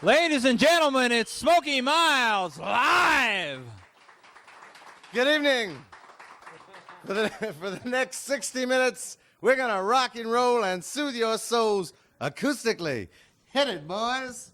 Ladies and gentlemen, it's Smokey Miles live. Good evening. For the next 60 minutes, we're going to rock and roll and soothe your souls acoustically. Hit it, boys.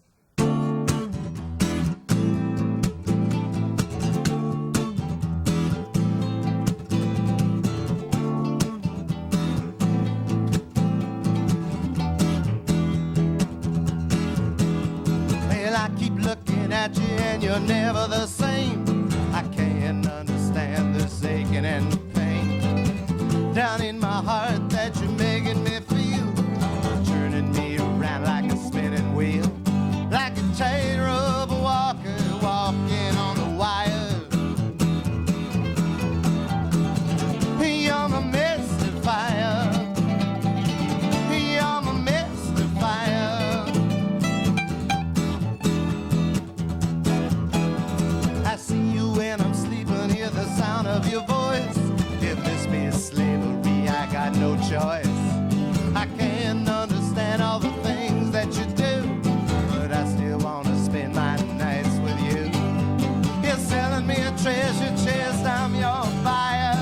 I keep looking at you and you're never the same. I can't understand this aching and pain down in my heart that you're making me feel, turning me around like a spinning wheel, like a tightrope walker walking on the wire. You're my mystifier. You're my mystifier. I see you when I'm sleeping, hear the sound of your voice. If this be slavery, I got no choice. I can't understand all the things that you do, but I still want to spend my nights with you. You're selling me a treasure chest, I'm your buyer.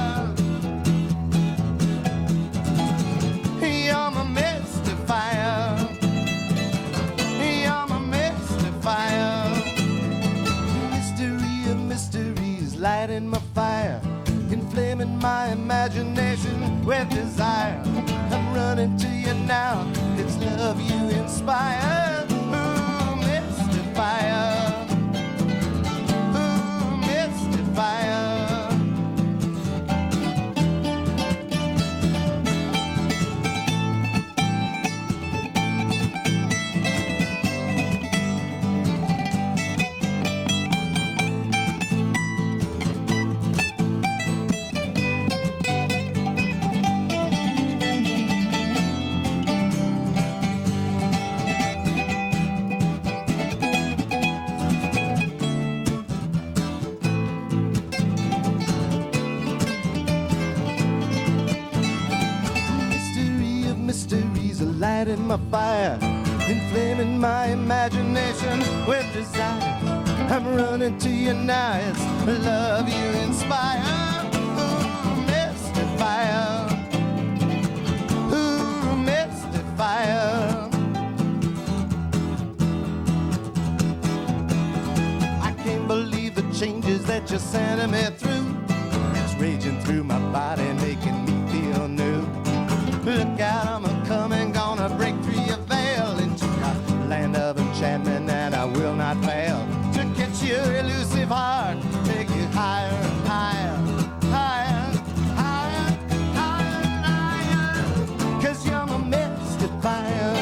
You're my mystifier. You're my mystifier. Mysteries lighting my fire, inflaming my imagination with desire. I'm running to you now, it's love you inspire. Ooh, mystifier. Ooh, mystifier. Lighting my fire, inflaming my imagination with desire. I'm running to you now, it's love you inspire. Ooh, mystifier. Ooh, mystifier. I can't believe the changes that you're sending me through. It's raging through my body, making me feel new. Look out, I'm a-coming, gonna break through your veil into a land of enchantment, and I will not fail to catch your elusive heart, take you higher and higher, higher, higher, higher, higher. 'Cause you're my mystifier.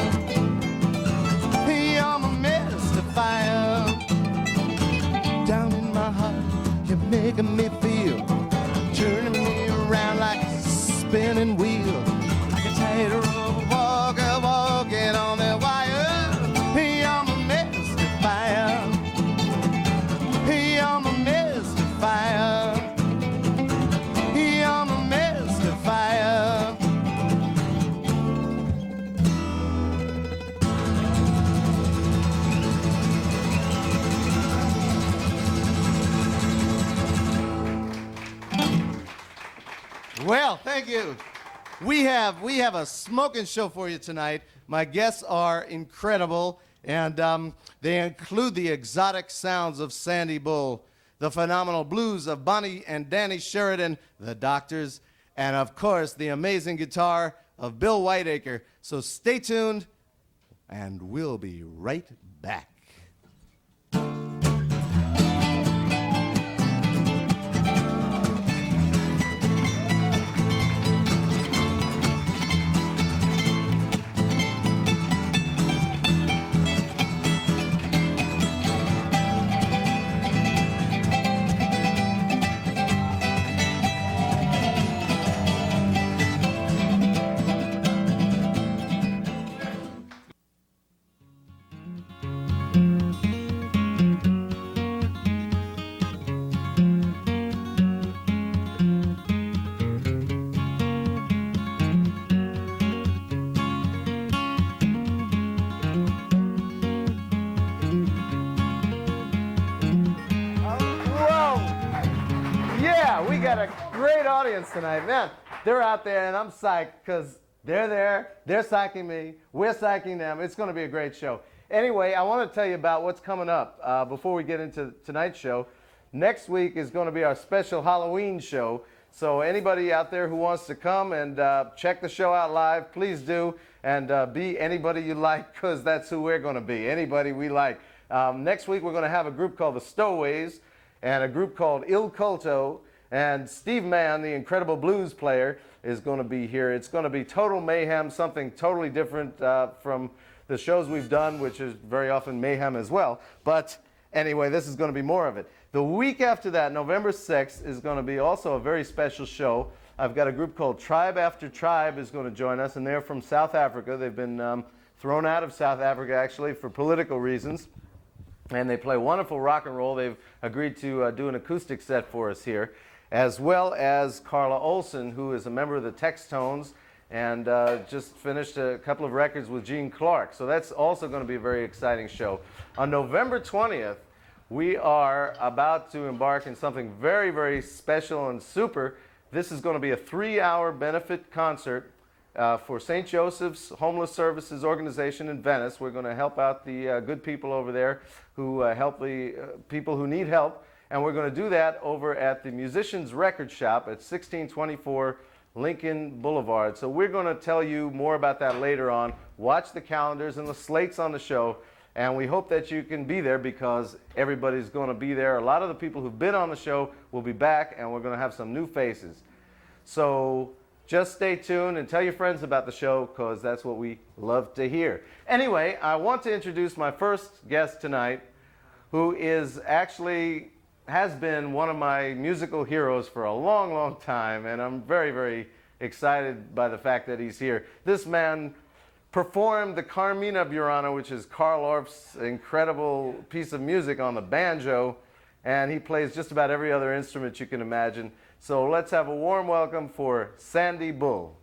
You're my mystifier. Down in my heart, you're making me feel, turning me around like a spinning wheel. Tightrope walker walking on the wire. You're my mystifier. You're my mystifier. You're my mystifier. Well, thank you. We have a smoking show for you tonight. My guests are incredible, and they include the exotic sounds of Sandy Bull, the phenomenal blues of Bonnie and Danny Sheridan, the Doctors, and of course, the amazing guitar of Bill Whiteacre. So stay tuned, and we'll be right back. We got a great audience tonight, man. They're out there, and I'm psyched because they're there. They're psyching me. We're psyching them. It's going to be a great show. Anyway, I want to tell you about what's coming up before we get into tonight's show. Next week is going to be our special Halloween show. So anybody out there who wants to come and check the show out live, please do. And be anybody you like, because that's who we're going to be. Anybody we like. Next week, we're going to have a group called the Stowaways and a group called Il Culto. And Steve Mann, the incredible blues player, is going to be here. It's going to be total mayhem, something totally different from the shows we've done, which is very often mayhem as well. But anyway, this is going to be more of it. The week after that, November 6th, is going to be also a very special show. I've got a group called Tribe After Tribe is going to join us, and they're from South Africa. They've been thrown out of South Africa, actually, for political reasons. And they play wonderful rock and roll. They've agreed to do an acoustic set for us here, as well as Carla Olson, who is a member of the Textones and just finished a couple of records with Gene Clark. So that's also going to be a very exciting show. On November 20th, we are about to embark in something very, very special and super. This is going to be a 3-hour benefit concert for St. Joseph's Homeless Services Organization in Venice. We're going to help out the good people over there who help the people who need help. And we're going to do that over at the Musicians Record Shop at 1624 Lincoln Boulevard. So we're going to tell you more about that later on. Watch the calendars and the slates on the show. And we hope that you can be there because everybody's going to be there. A lot of the people who've been on the show will be back, and we're going to have some new faces. So just stay tuned and tell your friends about the show because that's what we love to hear. Anyway, I want to introduce my first guest tonight, who has been one of my musical heroes for a long, long time, and I'm very, very excited by the fact that he's here. This man performed the Carmina Burana, which is Carl Orff's incredible piece of music, on the banjo, and he plays just about every other instrument you can imagine. So let's have a warm welcome for Sandy Bull.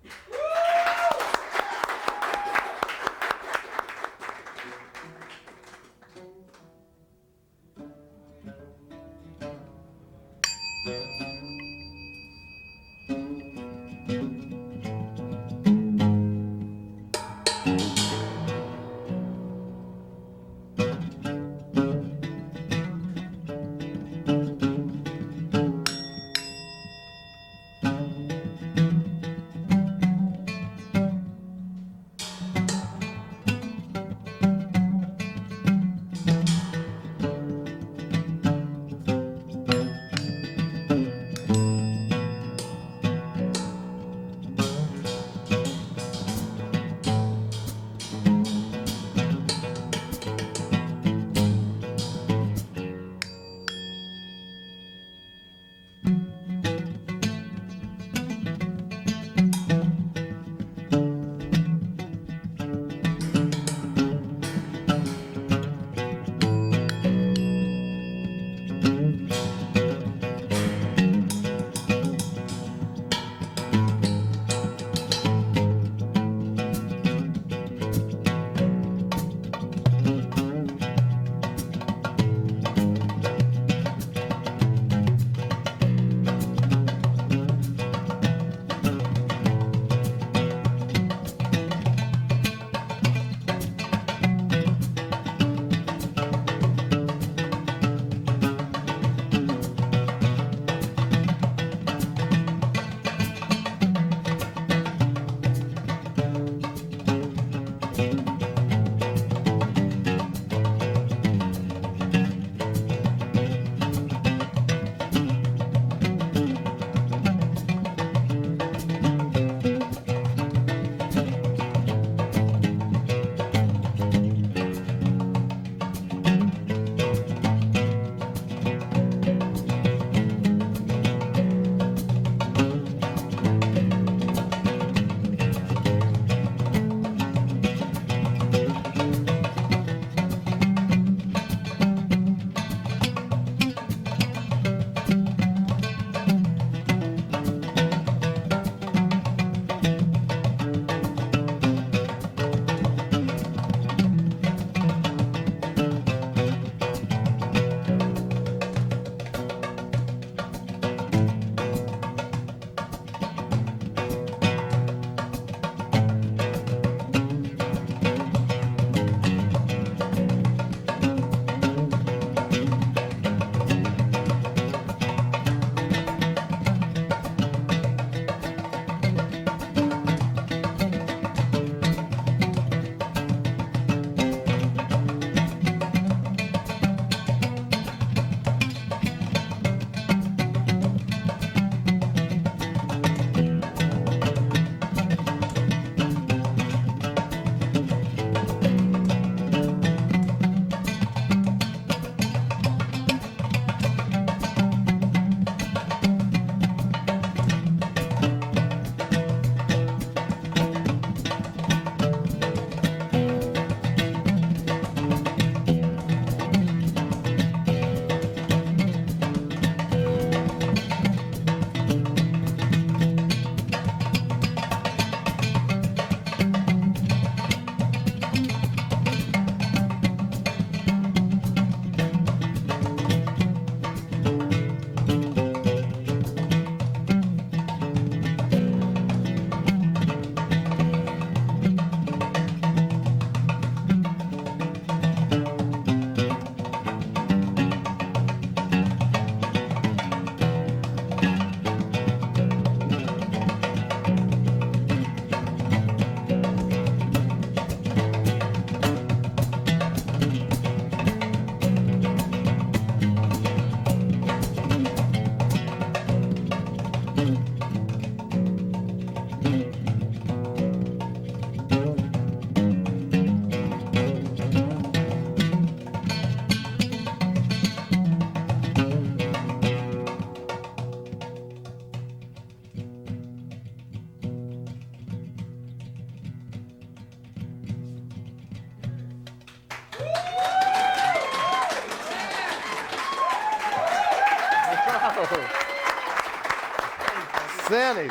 Sandy.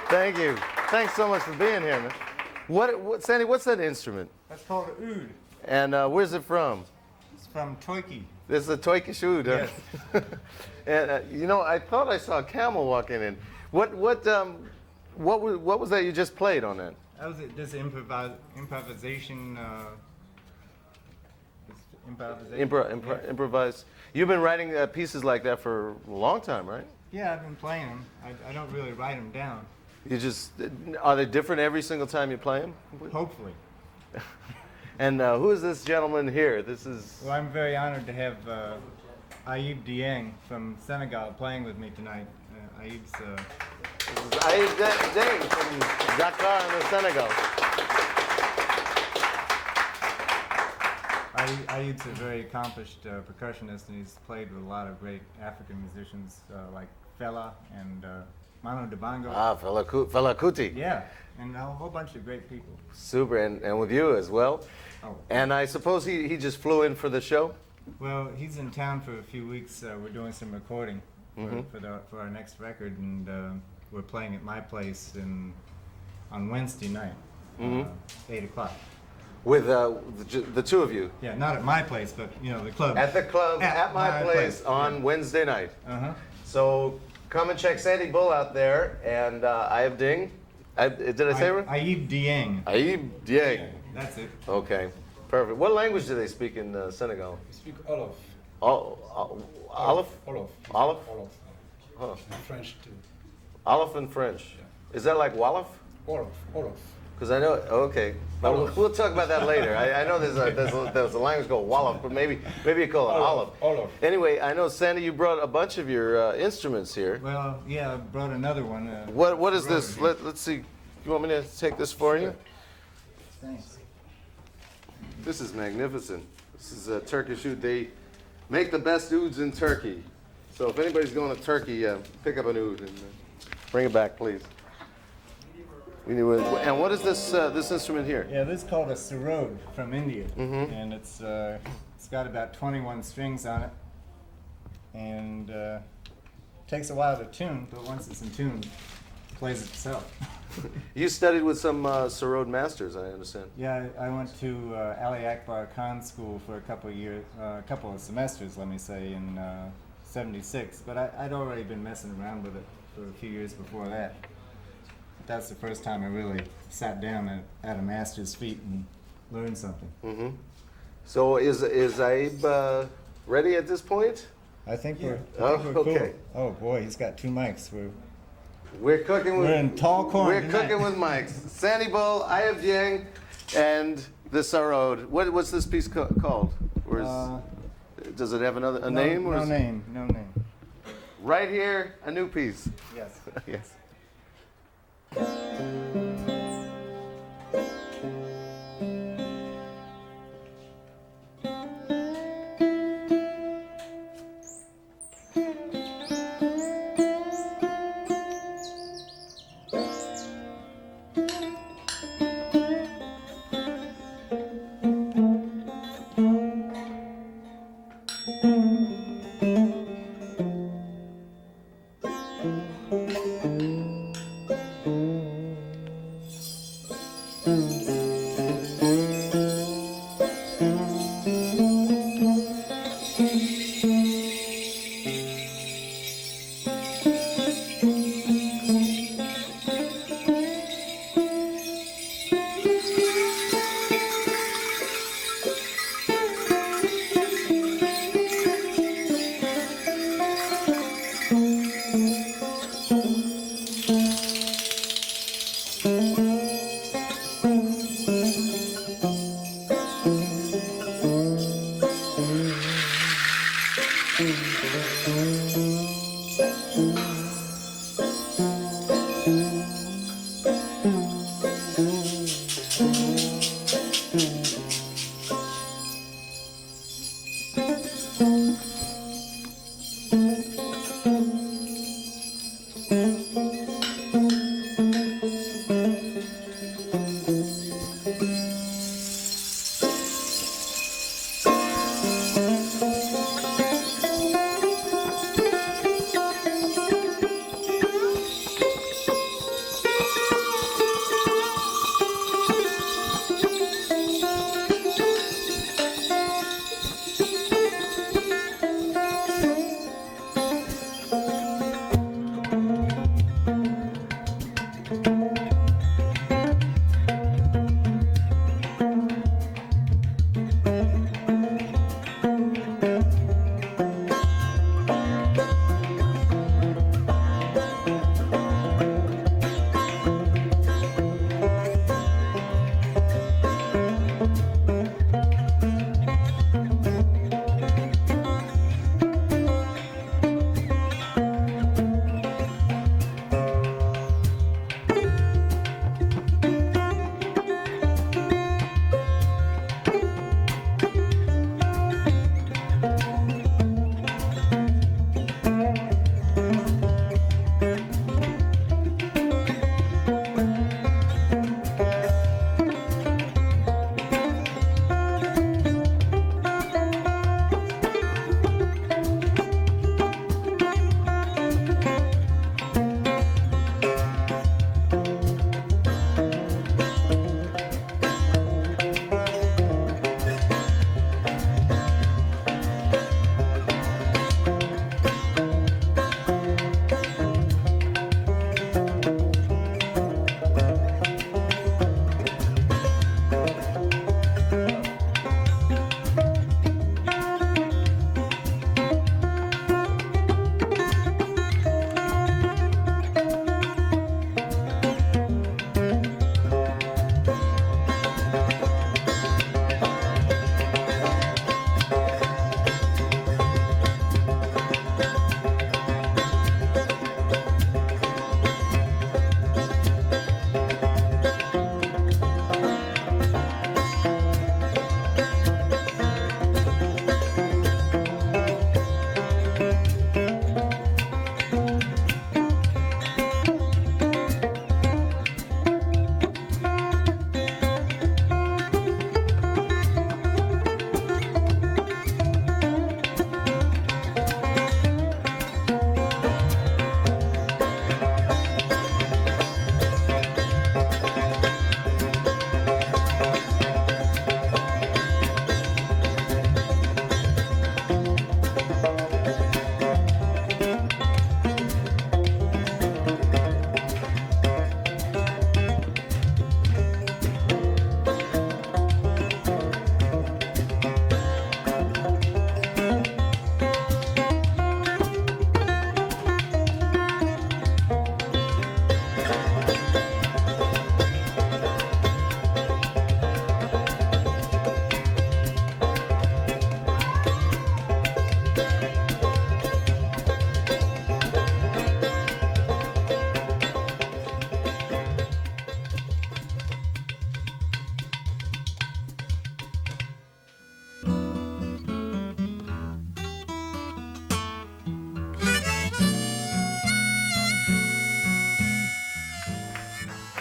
Thank you. Thanks so much for being here, man. Sandy, what's that instrument? That's called an oud. And where's it from? It's from Turkey. This is a Turkish oud, huh? Yes. And you know, I thought I saw a camel walking in. What was that you just played on that? That was this improvisation. Improvise. You've been writing pieces like that for a long time, right? Yeah, I've been playing them. I don't really write them down. You just are they different every single time you play them? Hopefully. And who is this gentleman here? This is. Well, I'm very honored to have Aiyb Dieng from Senegal playing with me tonight. Aiyb Dieng from Dakar in Senegal. Aiyib's a very accomplished percussionist, and he's played with a lot of great African musicians like Fela and Manu Dibango. Fela Kuti. Yeah, and a whole bunch of great people. Super, and with you as well. Oh. And I suppose he just flew in for the show? Well, he's in town for a few weeks. We're doing some recording for our next record, and we're playing at my place on Wednesday night, 8 o'clock. With the two of you? Yeah, not at my place, but you know, the club. At the club, at my place on Wednesday night. So come and check Sandy Bull out there, and Aiyb Dieng. Did I say it right? Aiyb Dieng. Aiyb Dieng. That's it. Okay, perfect. What language do they speak in Senegal? We speak Wolof. Olive? Wolof. Olive? Wolof. Huh. And French too. Olive and French. Yeah. Is that like Wolof? Wolof. Wolof. Because I know, okay. We'll talk about that later. I know there's a language called Wolof, but maybe you call it Olive. Olive. Anyway, I know, Sandy, you brought a bunch of your instruments here. Well, yeah, I brought another one. What is this? Let's see. You want me to take this for you? Thanks. This is magnificent. This is a Turkish oud. They make the best ouds in Turkey. So if anybody's going to Turkey, pick up an oud and bring it back, please. And what is this instrument here? Yeah, this is called a sarod from India, and it's got about 21 strings on it, and takes a while to tune, but once it's in tune, it plays itself. You studied with some sarod masters, I understand. Yeah, I went to Ali Akbar Khan School for a couple of years, a couple of semesters, let me say, in '76. But I'd already been messing around with it for a few years before that. But that's the first time I really sat down at a master's feet and learned something. So is Aiyb ready at this point? I think we're okay. cool. Oh boy, he's got 2 mics. We're cooking with. We're in tall corn We're tonight. cooking with mics. Sandy Bull, Aiyb Dieng, and the sarod. What's this piece called? Does it have a name? Or No name. No name. Right here, a new piece. Yes. Yes.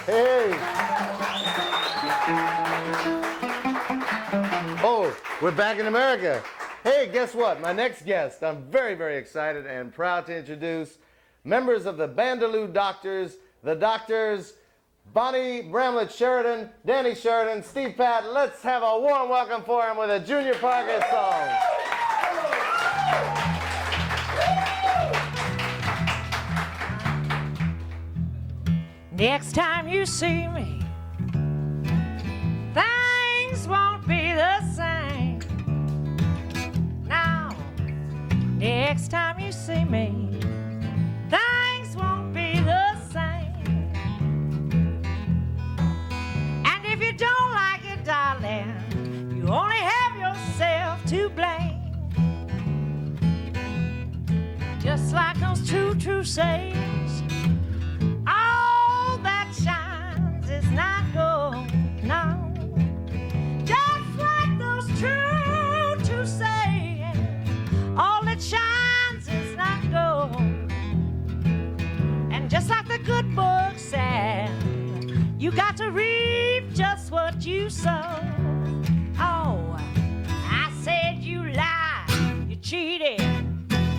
Hey. Oh, we're back in America. Hey, guess what? My next guest, I'm very, very excited and proud to introduce members of the Bandaloo Doctors, the Doctors, Bonnie Bramlett Sheridan, Danny Sheridan, Steve Patt. Let's have a warm welcome for him with a Junior Parker song. Next time you see me, things won't be the same. Now, next time you see me, things won't be the same. And if you don't like it, darling, you only have yourself to blame. Just like those true sayings, is not gold, no. Just like those true sayings, all that shines is not gold. And just like the good book said, you got to reap just what you sow. Oh, I said you lied, you cheated,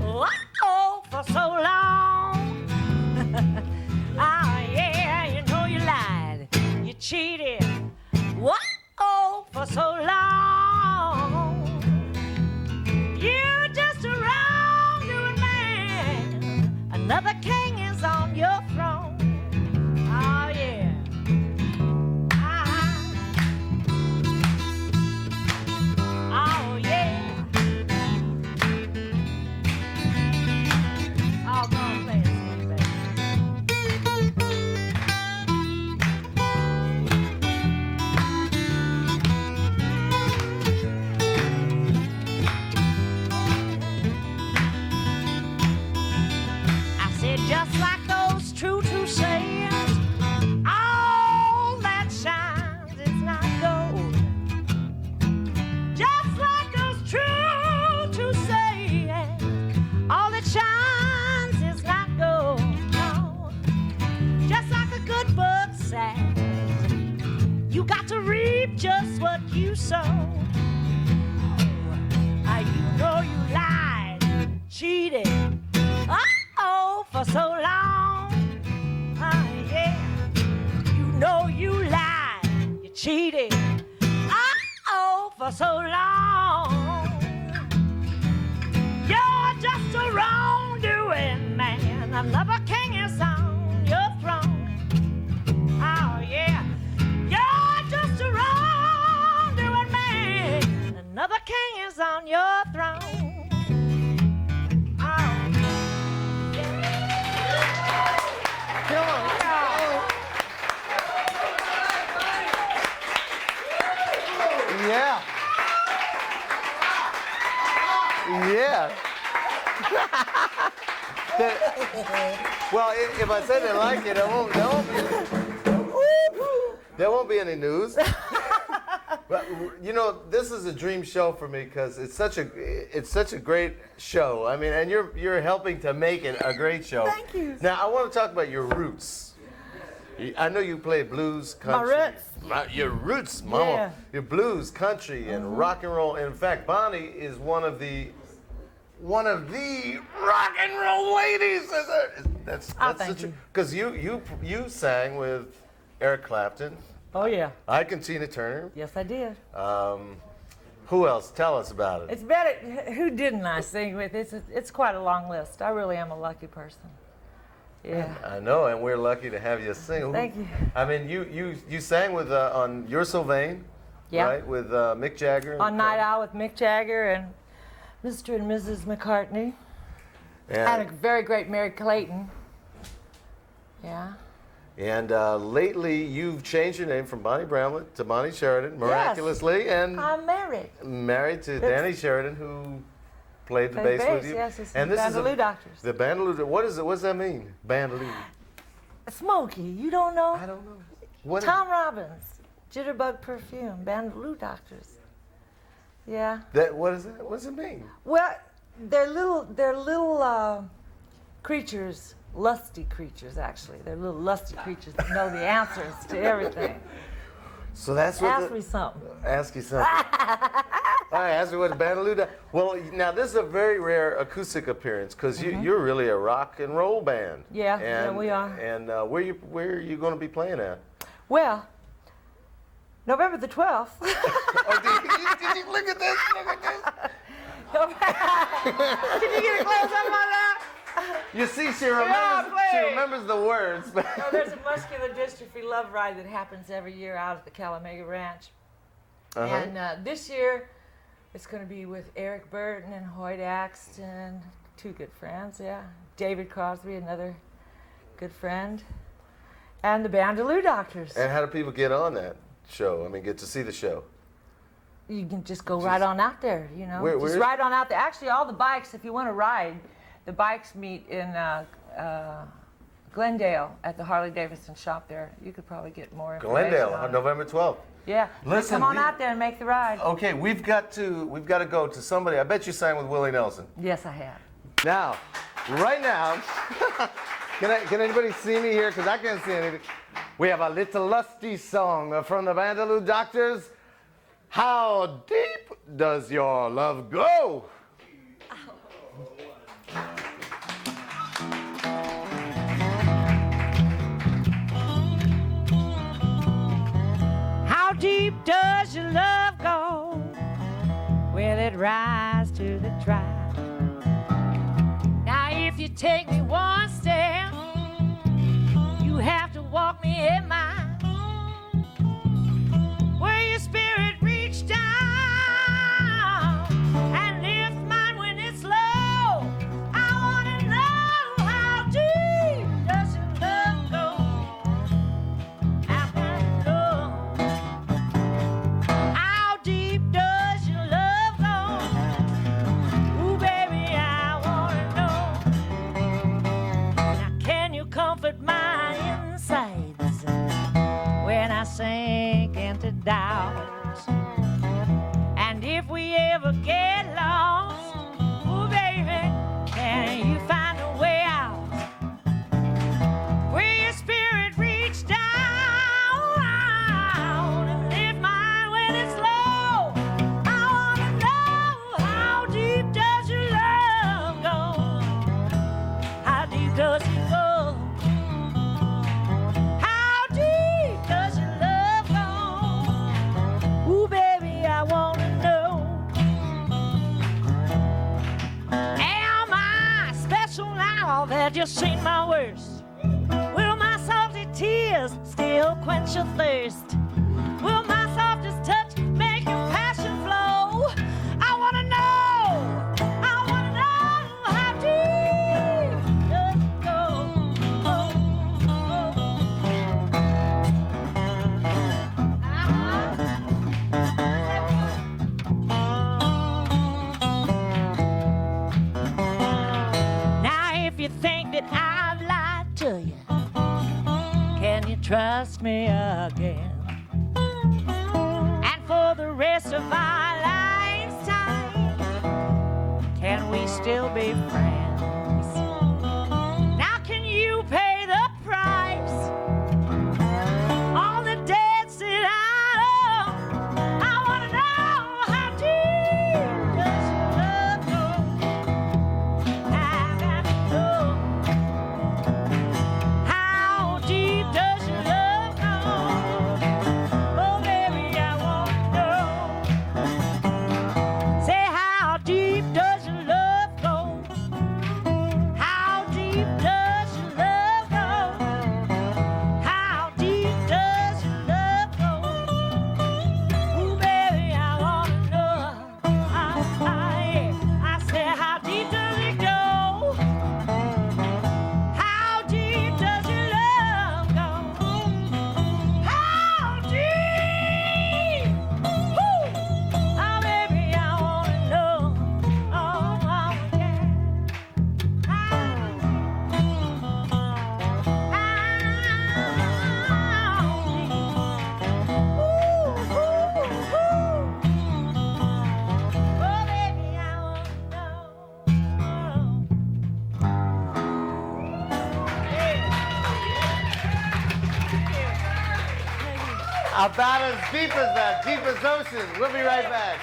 oh, for so long. Oh, yeah, you know you lied. You cheated, what? Oh, for so long. You're just a wrongdoing man. Another king is on your throne. Oh, what you sow. You know you lied, cheated, oh, for so long. Yeah. You know you lied, you cheated, oh, for so long. You're just a wrongdoing man. Another king is on your throne. Oh, yeah. You're just a wrongdoing man. Another king is on your throne. Oh, Yeah. Yeah. Well, if I say they like it, there won't be any news. But, you know, this is a dream show for me because it's such a great show. I mean, and you're helping to make it a great show. Thank you. Now, I want to talk about your roots. I know you play blues, country. My roots. Your roots, Mama. Yeah. Your blues, country, and rock and roll. In fact, Bonnie is one of the rock and roll ladies. That's thank you. Because you sang with Eric Clapton. Oh, yeah. I can Tina Turner. Yes, I did. Who else? Tell us about it. It's better. Who didn't I sing with? It's quite a long list. I really am a lucky person. Yeah. I know, and we're lucky to have you sing. Thank you. I mean, you sang with on You're So Vain, Yeah. right? With Mick Jagger. On Night Owl with Mick Jagger and Mr. and Mrs. McCartney. And a very great Mary Clayton. Yeah. And lately, you've changed your name from Bonnie Bramlett to Bonnie Sheridan, miraculously, and I'm married. married to Danny Sheridan, who played the bass with you. Yes, it's and the this Bandaloo is Doctors. The Bandaloo. What is it? What does that mean? Bandaloo. Smokey, you don't know? I don't know. What Tom Robbins, Jitterbug Perfume, Bandaloo Doctors. Yeah. What is that? What does it mean? Well, they're little creatures, lusty creatures, actually. They're little lusty creatures that know the answers to everything. So that's what. Ask me something. Ask you something. All right, ask me what Bandaloo does. Well, now this is a very rare acoustic appearance because you're really a rock and roll band. Yeah, yeah, we are. And where are you going to be playing at? Well, November the 12th. Did you look at this? Look at this. Can you get a close up on that? You see, she remembers the words. But No, there's a muscular dystrophy love ride that happens every year out at the Calamega Ranch. And this year, it's going to be with Eric Burton and Hoyt Axton, two good friends, yeah. David Crosby, another good friend. And the Bandaloo Doctors. And how do people get on that show? I mean, get to see the show? You can just go right on out there, you know. Where just is- ride on out there. Actually, all the bikes, if you want to ride, the bikes meet in Glendale at the Harley-Davidson shop there. You could probably get more information Glendale, on on it. November 12th. Yeah. Listen, come on out there and make the ride. Okay, we've got to go to somebody. I bet you sang with Willie Nelson. Yes, I have. Now, right now, can anybody see me here? Because I can't see anything. We have a little lusty song from the Bandaloo Doctors. How deep does your love go? How deep does your love go? Will it rise to the tribe? Now if you take me one step, you have to walk me a mile. Where your spirit reach down and lift mine when it's low. I wanna know how deep does your love go? How deep does your love go? Ooh, baby, I wanna know. Now, can you comfort my insides when I sink into doubt? And if we ever get lost, ooh, baby, can you find a way out? Where your spirit reach down and lift mine when it's low. had you seen my worst? Will my salty tears still quench your thirst? Will my softest touch make your passion flow? I wanna know how deep does it go? Now if you think that I've lied to you, can you trust me again? And for the rest of our lifetime, can we still be friends? Now can you pay the price on the debts that I owe? I wanna know how deep does your love go? I gotta know. How deep does your love go? Oh, baby, I wanna know. Say, how deep does your love go? How deep does your love go? How deep does your love go? Ooh, baby, I wanna know. I said, how deep does it go? How deep does your love go? How deep? Woo! Oh, baby, I wanna know. Oh, yeah. Oh, baby, I wanna know. About as deep as that, deep as ocean. We'll be right back.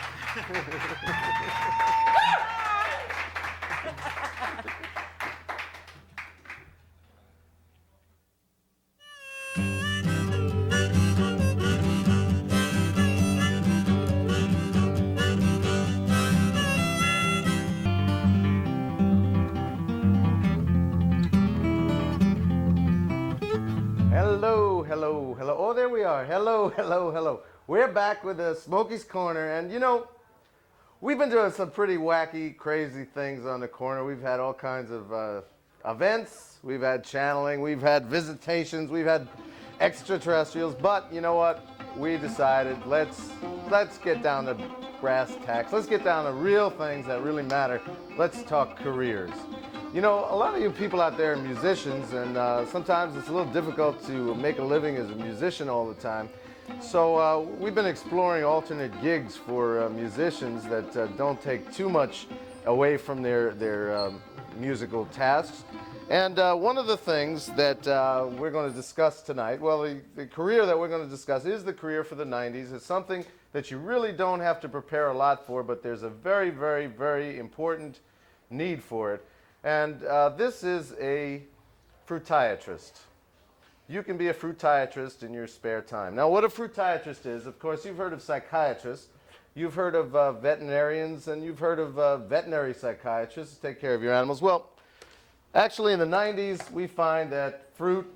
Hello, hello, hello. Oh, there we are. Hello, hello, hello. We're back with Smokey's Corner, and you know, we've been doing some pretty wacky, crazy things on the corner. We've had all kinds of events. We've had channeling. We've had visitations. We've had extraterrestrials. But you know what? We decided let's get down to brass tacks. Let's get down to real things that really matter. Let's talk careers. You know, a lot of you people out there are musicians, and sometimes it's a little difficult to make a living as a musician all the time. So we've been exploring alternate gigs for musicians that don't take too much away from their musical tasks. And one of the things that we're going to discuss tonight, well, the career that we're going to discuss is the career for the 90s. It's something that you really don't have to prepare a lot for, but there's a very, very, very important need for it. And this is a fruitiatrist. You can be a fruitiatrist in your spare time. Now, what a fruitiatrist is, of course, you've heard of psychiatrists, you've heard of veterinarians, and you've heard of veterinary psychiatrists to take care of your animals. Well, actually, in the 90s, we find that fruit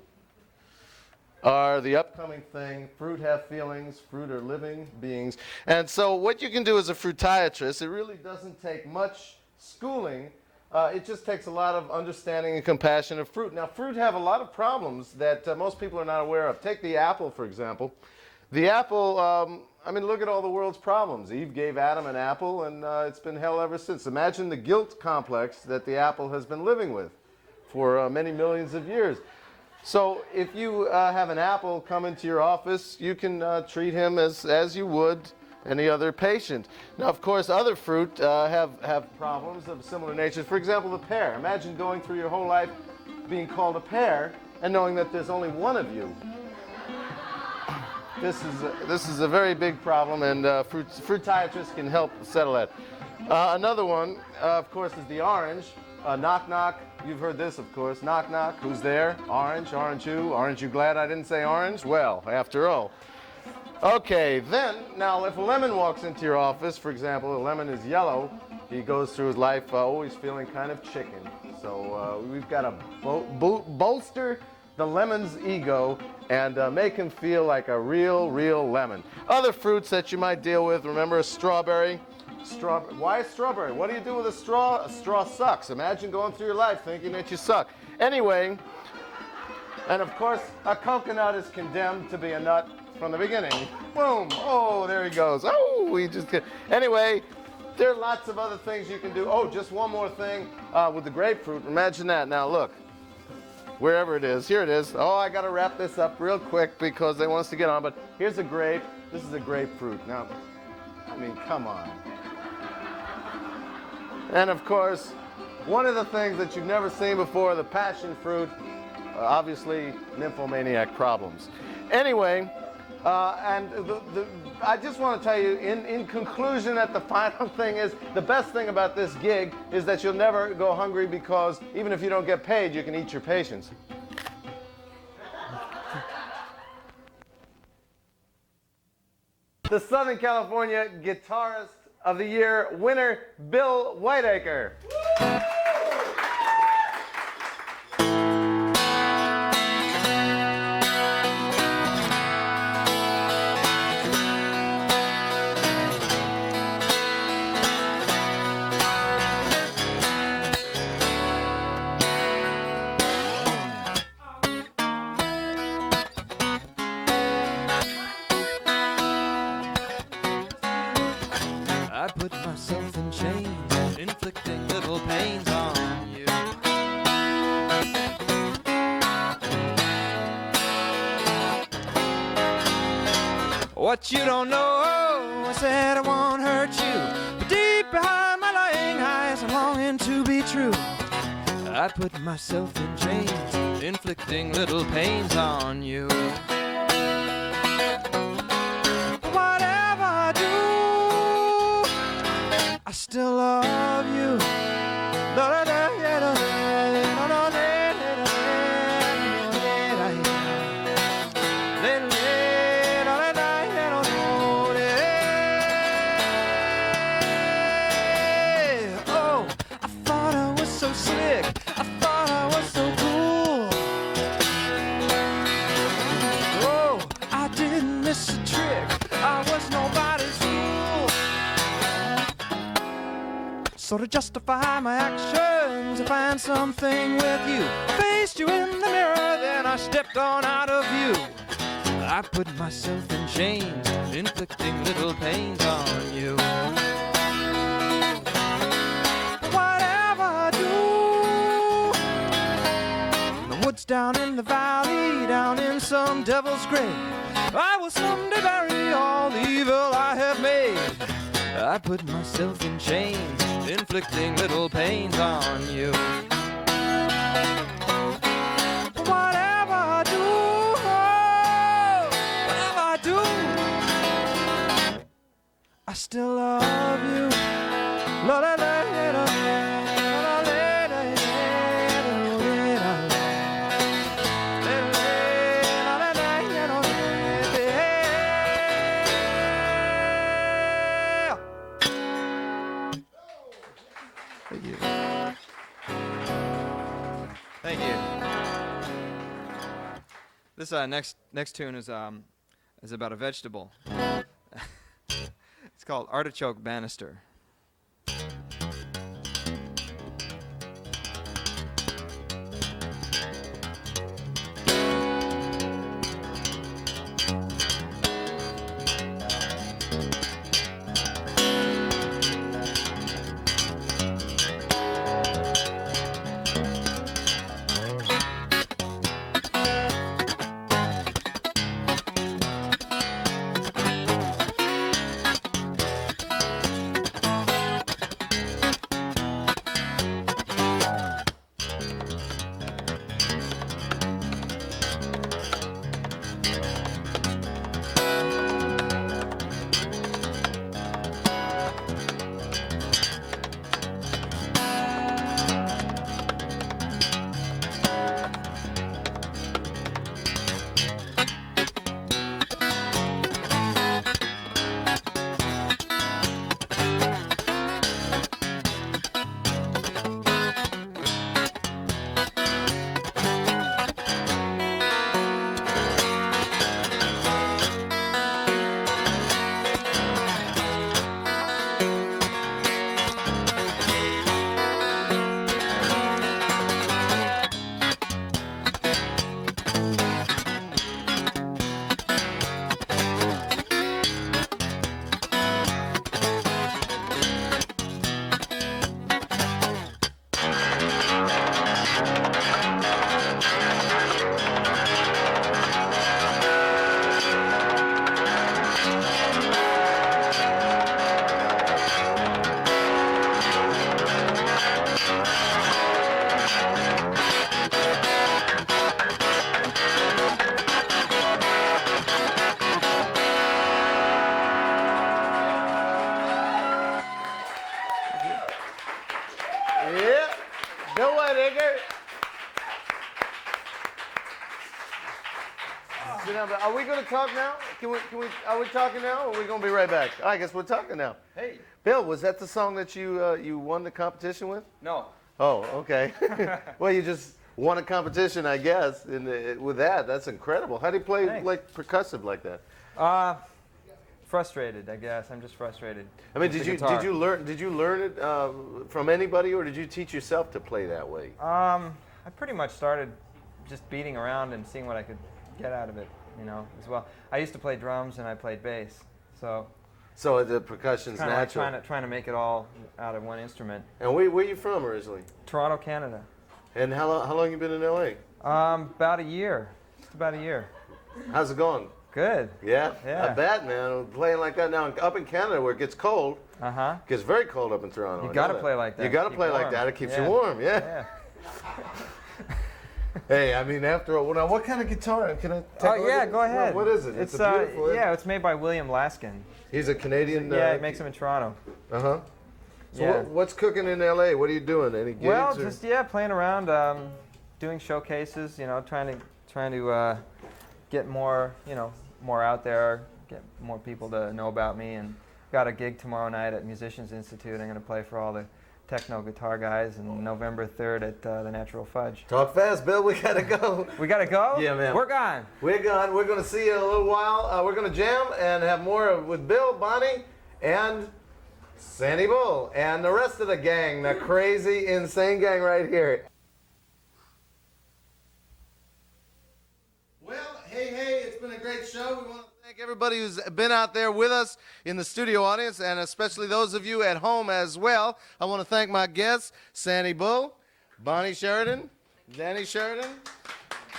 are the upcoming thing. Fruit have feelings. Fruit are living beings. And so what you can do as a fruitiatrist, it really doesn't take much schooling. It just takes a lot of understanding and compassion of fruit. Now, fruit have a lot of problems that most people are not aware of. Take the apple, for example. The apple, I mean, look at all the world's problems. Eve gave Adam an apple, and it's been hell ever since. Imagine the guilt complex that the apple has been living with for many millions of years. So if you have an apple come into your office, you can treat him as you would any other patient. Now, of course, other fruit have problems of similar nature. For example, the pear. Imagine going through your whole life being called a pear and knowing that there's only one of you. This is a very big problem, and fruitiatrists can help settle that. Another one, of course, is the orange. Knock, knock. You've heard this, of course. Knock, knock. Who's there? Orange. Aren't you? Aren't you glad I didn't say orange? Well, after all. Okay, then, now if a lemon walks into your office, for example, a lemon is yellow, he goes through his life always feeling kind of chicken. So we've got to bolster the lemon's ego and make him feel like a real lemon. Other fruits that you might deal with, remember a strawberry. Why a strawberry? What do you do with a straw? A straw sucks. Imagine going through your life thinking that you suck. Anyway, and of course, a coconut is condemned to be a nut from the beginning. Boom! Oh, there he goes. Oh, we just get. Anyway, there are lots of other things you can do. Oh, just one more thing with the grapefruit. Imagine that. Now look, wherever it is, here it is. Oh, I got to wrap this up real quick because they want us to get on. But here's a grape. This is a grapefruit. Now, I mean, come on. And of course, one of the things that you've never seen before, the passion fruit, obviously nymphomaniac problems. Anyway, and I just want to tell you, in conclusion, that the final thing is, the best thing about this gig is that you'll never go hungry because even if you don't get paid, you can eat your patients. The Southern California Guitarist of the Year winner, Bill Whiteacre. I put myself in chains, inflicting little pains on you. What you don't know, I said I won't hurt you, but deep behind my lying eyes, I'm longing to be true. I put myself in chains, inflicting little pains on you. I still love you. Oh, I thought I was so slick. I thought I was so cool. Oh, I didn't miss a trick. I was nobody's fool. So to justify my actions, I find something with you. I faced you in the mirror, then I stepped on out of view. I put myself in chains, inflicting little pains on you. Whatever I do, the woods down in the valley, down in some devil's grave, I will someday bury all the evil I have made. I put myself in chains, inflicting little pains on you. Whatever I do, whatever I do, I still love you. La la la la la. Thank you. Thank you. This next tune is about a vegetable. It's called Artichoke Banister. are we going to talk now? Are we talking now, or are we going to be right back? I guess we're talking now. Hey. Bill, was that the song that you won the competition with? No. Oh, okay. Well, you just won a competition, I guess. And with that, that's incredible. How do you play like percussive like that? Frustrated, I guess. I'm just frustrated. I mean, did you learn it from anybody, or did you teach yourself to play that way? I pretty much started just beating around and seeing what I could get out of it, as well. I used to play drums and I played bass, so the percussion's natural. Trying to make it all out of one instrument. And where are you from originally? Toronto, Canada. And how long you been in LA? About a year. Just about a year. How's it going? Good. Yeah? Yeah. I bet, man. Playing like that now up in Canada where it gets cold. Uh-huh. It gets very cold up in Toronto. You got to play like that. You got to play like that. It keeps you warm. Yeah. Hey, I mean, after all, now what kind of guitar? Can I take a look at it? Go ahead. What is it? It's a beautiful. It's made by William Laskin. He's a Canadian. Yeah, he makes them in Toronto. Uh-huh. So what's cooking in LA? What are you doing? Any gigs? Well, just playing around, doing showcases. Trying to get more, more out there, get more people to know about me. And got a gig tomorrow night at Musicians Institute. I'm going to play for all the techno guitar guys, and November 3rd at the Natural Fudge. Talk fast, Bill. We gotta go. We gotta go? Yeah, man. We're gone. We're gone. We're gonna see you in a little while. We're gonna jam and have more with Bill, Bonnie, and Sandy Bull, and the rest of the gang, the crazy, insane gang right here. Well, hey, it's been a great show. We want to thank everybody who's been out there with us in the studio audience, and especially those of you at home as well. I want to thank my guests, Sandy Bull, Bonnie Sheridan, Danny Sheridan,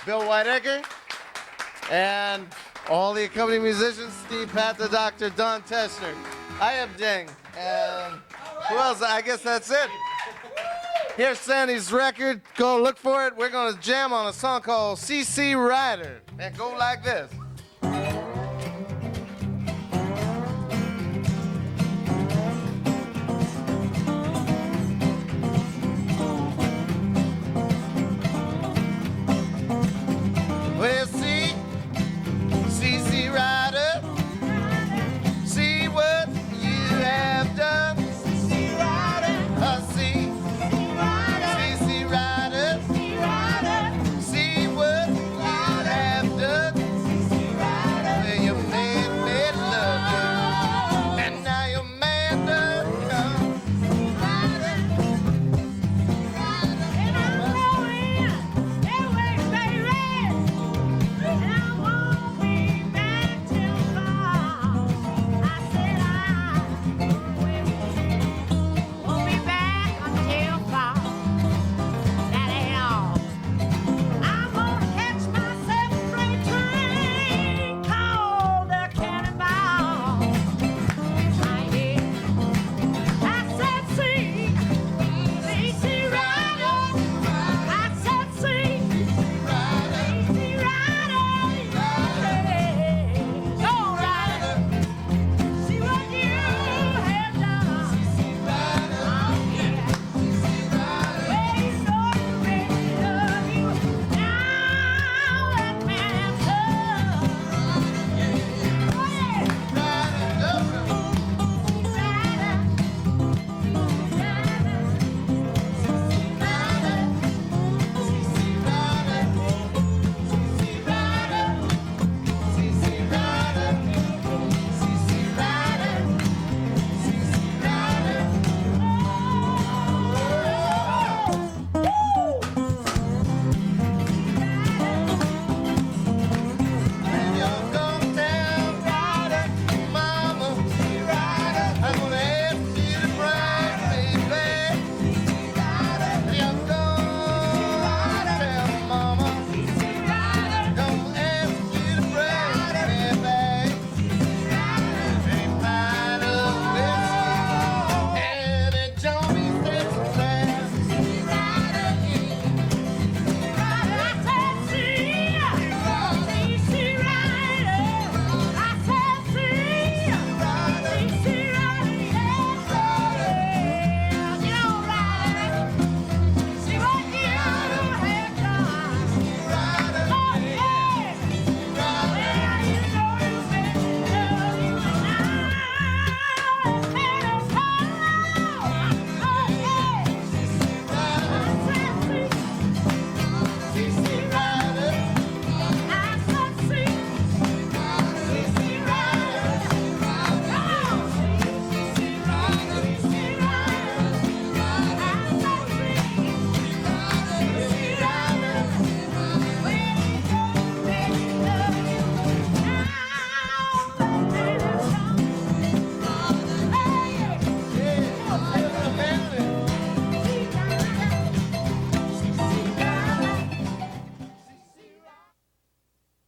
Bill Whiteacre, and all the accompanying musicians, Steve, Patt, the Doctor, Don Teschner, Aiyb Dieng, and who else? I guess that's it. Here's Sandy's record. Go look for it. We're going to jam on a song called CC Rider. And go like this.